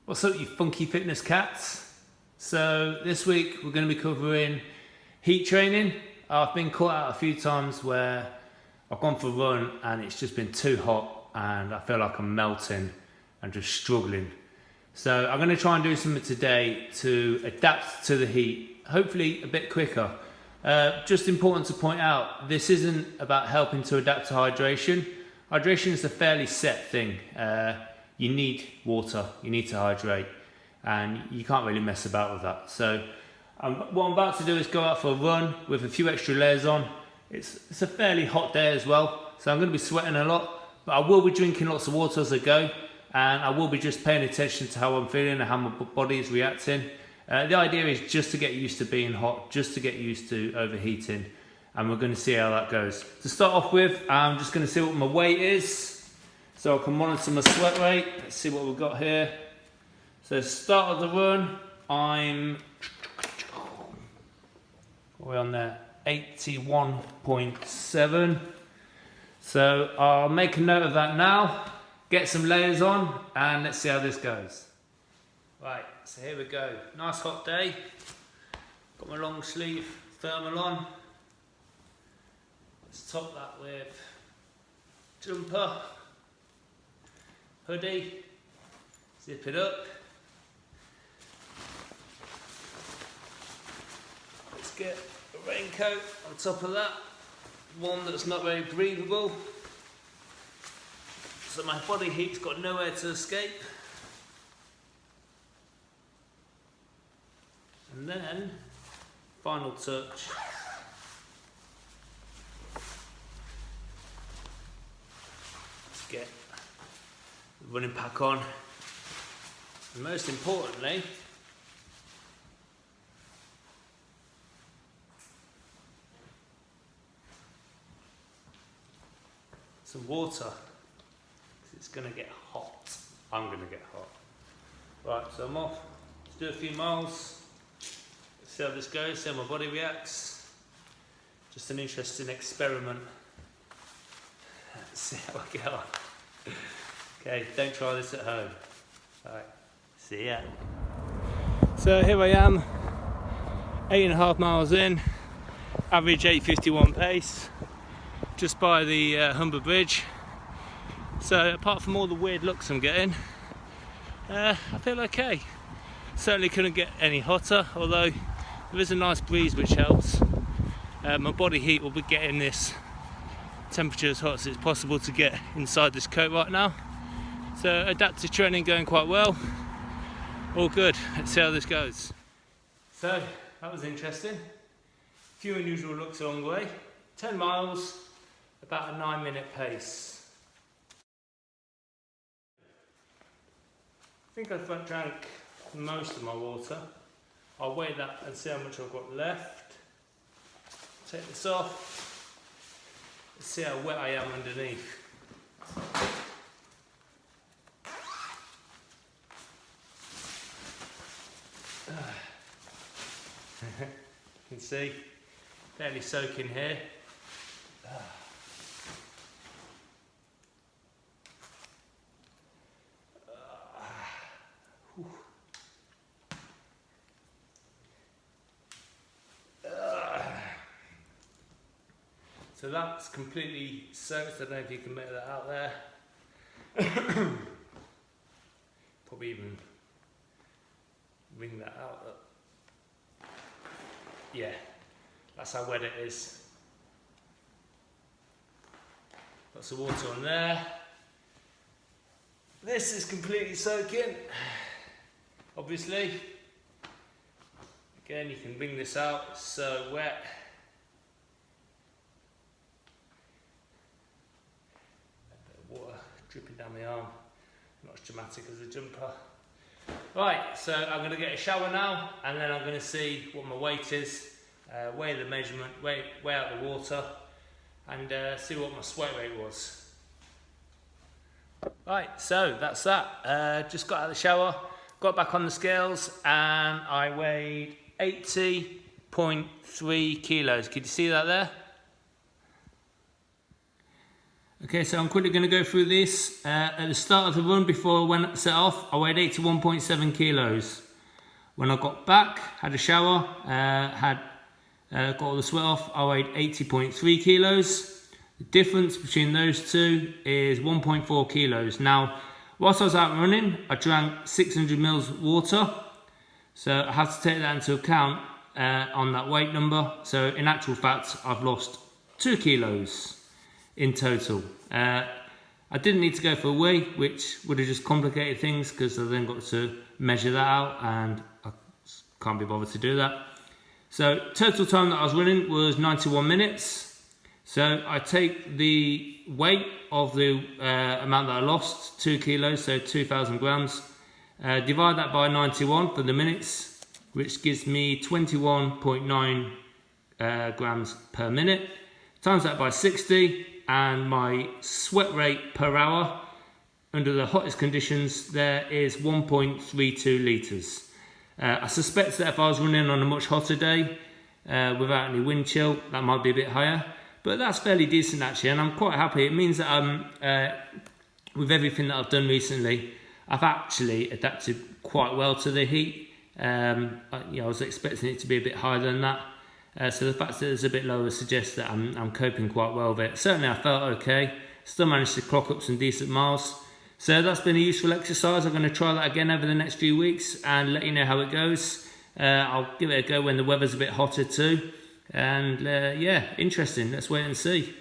What's up, you funky fitness cats? So this week we're going to be covering heat training. I've been caught out a few times where I've gone for a run and it's just been too hot and I feel like I'm melting and just struggling. So I'm going to try and do something today to adapt to the heat, hopefully a bit quicker. Just important to point out, this isn't about helping to adapt to hydration. Hydration is a fairly set thing. You need water, you need to hydrate, and you can't really mess about with that. So what I'm about to do is go out for a run with a few extra layers on. It's a fairly hot day as well, so I'm going to be sweating a lot, but I will be drinking lots of water as I go, and I will be just paying attention to how I'm feeling and how my body is reacting. The idea is just to get used to being hot, just to get used to overheating, and we're going to see how that goes. To start off with, I'm just going to see what my weight is, so I can monitor my sweat rate. Let's see what we've got here. So start of the run, I'm, what are we on there? 81.7. So I'll make a note of that now, get some layers on, and let's see how this goes. Right, so here we go. Nice hot day. Got my long sleeve thermal on. Let's top that with jumper, hoodie, zip it up. Let's get a raincoat on top of that, one that's not very breathable, so my body heat's got nowhere to escape. And then, final touch, let's get the running pack on, and most importantly, some water, because it's going to get hot. I'm going to get hot. Right, so I'm off. Let's do a few miles. Let's see how this goes, see how my body reacts. Just an interesting experiment. Let's see how I get on. Okay, don't try this at home. Alright, see ya. So here I am, 8.5 miles in, average 8:51 pace. Just by the Humber Bridge. So apart from all the weird looks I'm getting, I feel okay. Certainly couldn't get any hotter, although there is a nice breeze which helps. My body heat will be getting this temperature as hot as it's possible to get inside this coat right now. So adaptive training going quite well. All good. Let's see how this goes. So that was interesting. A few unusual looks along the way. 10 miles. About a 9-minute pace. I think I've drank most of my water. I'll weigh that and see how much I've got left. Take this off. Let's see how wet I am underneath. You can see, fairly soaking here. So that's completely soaked. I don't know if you can make that out there. Probably even wring that out. Yeah, that's how wet it is. Lots of water on there. This is completely soaking, obviously. Again, you can wring this out, it's so wet. Water dripping down my arm, not as dramatic as a jumper. Right, so I'm going to get a shower now, and then I'm going to see what my weight is, weigh the measurement, weigh out the water, and see what my sweat rate was. Right, so that's that. Just got out of the shower, got back on the scales, and I weighed 80.3 kilos. Can you see that there? Okay, so I'm quickly going to go through this. At the start of the run, before I set off, I weighed 81.7 kilos. When I got back, had a shower, got all the sweat off, I weighed 80.3 kilos. The difference between those two is 1.4 kilos. Now, whilst I was out running, I drank 600 mils water. So I have to take that into account on that weight number. So in actual fact, I've lost 2 kilos in total. I didn't need to go for a wee, which would have just complicated things because I then got to measure that out and I can't be bothered to do that. So total time that I was running was 91 minutes. So I take the weight of the amount that I lost, 2 kilos, so 2,000 grams, divide that by 91 for the minutes, which gives me 21.9 grams per minute, times that by 60, and my sweat rate per hour under the hottest conditions there is 1.32 litres. I suspect that if I was running on a much hotter day without any wind chill, that might be a bit higher, but that's fairly decent actually, and I'm quite happy. It means that with everything that I've done recently, I've actually adapted quite well to the heat. I was expecting it to be a bit higher than that. So the fact that it's a bit lower suggests that I'm coping quite well with it. Certainly I felt okay. Still managed to clock up some decent miles. So that's been a useful exercise. I'm going to try that again over the next few weeks and let you know how it goes. I'll give it a go when the weather's a bit hotter too. And yeah, interesting. Let's wait and see.